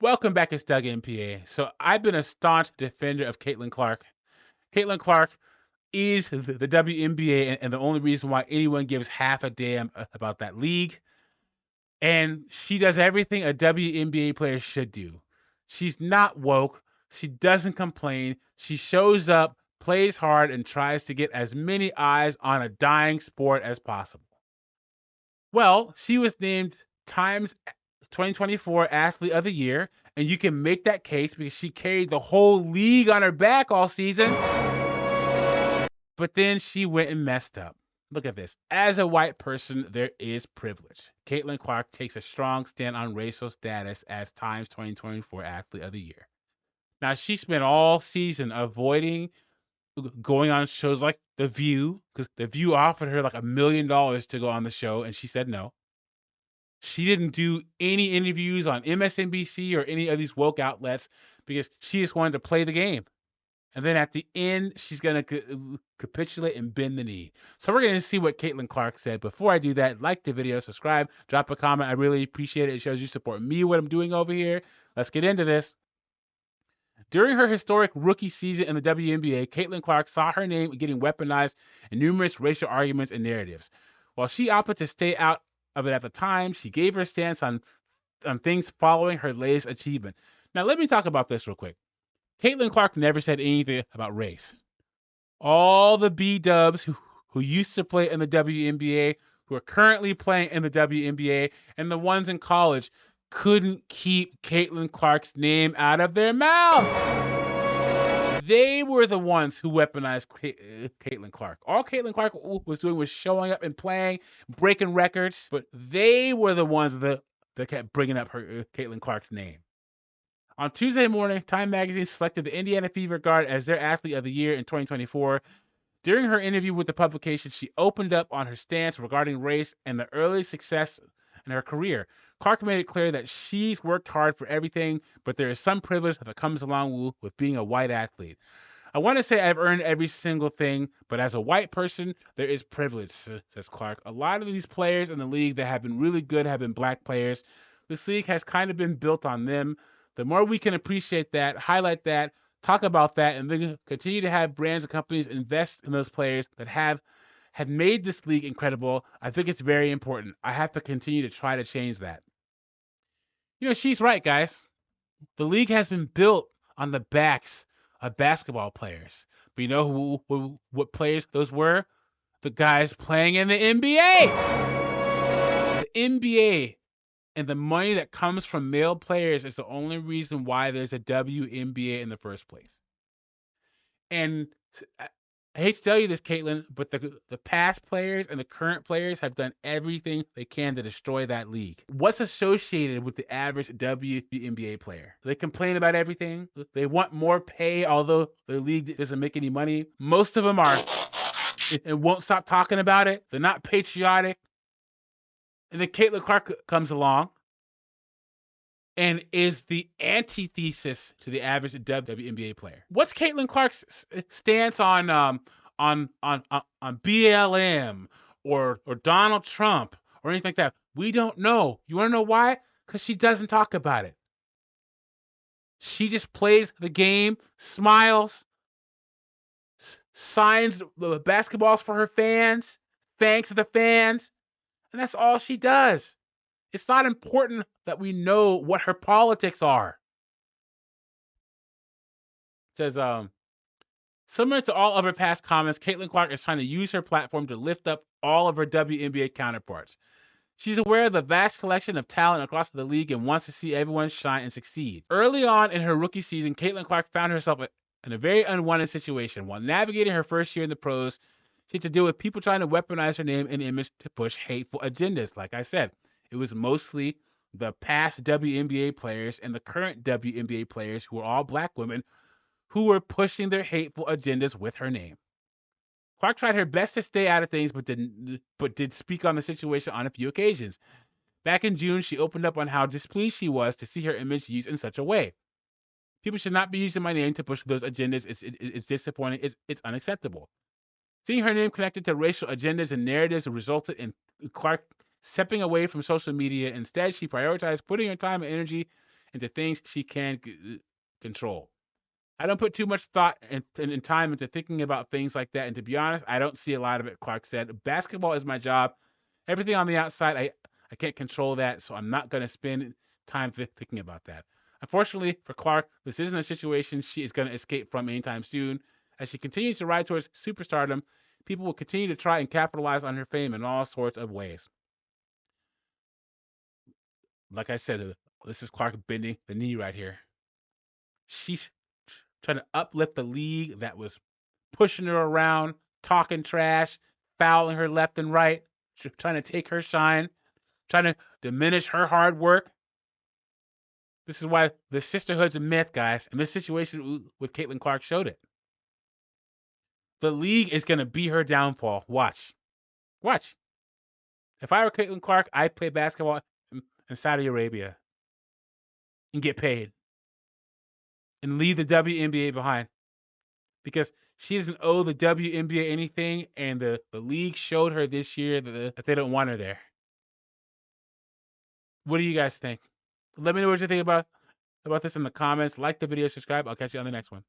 Welcome back, it's WNBA. So I've been a staunch defender of Caitlin Clark. Caitlin Clark is the WNBA and the only reason why anyone gives half a damn about that league. And she does everything a WNBA player should do. She's not woke. She doesn't complain. She shows up, plays hard, and tries to get as many eyes on a dying sport as possible. Well, she was named Times 2024 Athlete of the Year, and you can make that case because she carried the whole league on her back all season. But then she went and messed up. Look at this. As a white person, there is privilege. Caitlin Clark takes a strong stand on racial status as Times 2024 Athlete of the Year. Now, she spent all season avoiding going on shows like The View because The View offered her like $1 million to go on the show, and she said no. She didn't do any interviews on MSNBC or any of these woke outlets because she just wanted to play the game. And then at the end, she's going to capitulate and bend the knee. So we're going to see what Caitlin Clark said. Before I do that, like the video, subscribe, drop a comment. I really appreciate it. It shows you support me, what I'm doing over here. Let's get into this. During her historic rookie season in the WNBA, Caitlin Clark saw her name getting weaponized in numerous racial arguments and narratives. While she opted to stay out of it at the time, she gave her stance on things following her latest achievement. Now, let me talk about this real quick. Caitlin Clark never said anything about race. All the B-dubs who used to play in the WNBA, who are currently playing in the WNBA, and the ones in college couldn't keep Caitlin Clark's name out of their mouths. They were the ones who weaponized Caitlin Clark. All Caitlin Clark was doing was showing up and playing, breaking records, but they were the ones that kept bringing up her Caitlin Clark's name. On Tuesday morning, Time Magazine selected the Indiana Fever Guard as their Athlete of the Year in 2024. During her interview with the publication, she opened up on her stance regarding race and the early success in her career. Clark made it clear that she's worked hard for everything, but there is some privilege that comes along with being a white athlete. I want to say I've earned every single thing, but as a white person, there is privilege, says Clark. A lot of these players in the league that have been really good have been black players. This league has kind of been built on them. The more we can appreciate that, highlight that, talk about that, and then continue to have brands and companies invest in those players that have made this league incredible, I think it's very important. I have to continue to try to change that. You know, she's right, guys. The league has been built on the backs of basketball players. But you know what players those were? The guys playing in the NBA. The NBA and the money that comes from male players is the only reason why there's a WNBA in the first place. And I hate to tell you this, Caitlin, but the past players and the current players have done everything they can to destroy that league. What's associated with the average WNBA player? They complain about everything. They want more pay, although their league doesn't make any money. Most of them are and won't stop talking about it. They're not patriotic. And then Caitlin Clark comes along and is the antithesis to the average WNBA player. What's Caitlin Clark's stance on BLM or Donald Trump or anything like that? We don't know. You want to know why? Because she doesn't talk about it. She just plays the game, smiles, signs the basketballs for her fans, thanks the fans, and that's all she does. It's not important that we know what her politics are. It says, similar to all other past comments, Caitlin Clark is trying to use her platform to lift up all of her WNBA counterparts. She's aware of the vast collection of talent across the league and wants to see everyone shine and succeed. Early on in her rookie season, Caitlin Clark found herself in a very unwanted situation. While navigating her first year in the pros, she had to deal with people trying to weaponize her name and image to push hateful agendas. Like I said, it was mostly the past WNBA players and the current WNBA players, who are all black women, who were pushing their hateful agendas with her name. Clark tried her best to stay out of things, but did speak on the situation on a few occasions. Back in June, she opened up on how displeased she was to see her image used in such a way. People should not be using my name to push those agendas. It's disappointing. It's unacceptable. Seeing her name connected to racial agendas and narratives resulted in Clark stepping away from social media. Instead, she prioritized putting her time and energy into things she can control. I don't put too much thought and time into thinking about things like that. And to be honest, I don't see a lot of it. Clark said, basketball is my job. Everything on the outside, I can't control that. So I'm not going to spend time thinking about that. Unfortunately for Clark, this isn't a situation she is going to escape from anytime soon. As she continues to ride towards superstardom, people will continue to try and capitalize on her fame in all sorts of ways. Like I said, this is Clark bending the knee right here. She's trying to uplift the league that was pushing her around, talking trash, fouling her left and right, trying to take her shine, trying to diminish her hard work. This is why the sisterhood's a myth, guys. And this situation with Caitlin Clark showed it. The league is going to be her downfall. Watch. Watch. If I were Caitlin Clark, I'd play basketball in Saudi Arabia and get paid and leave the WNBA behind because she doesn't owe the WNBA anything, and the league showed her this year that they don't want her there. What do you guys think? Let me know what you think about this in the comments. Like the video, subscribe. I'll catch you on the next one.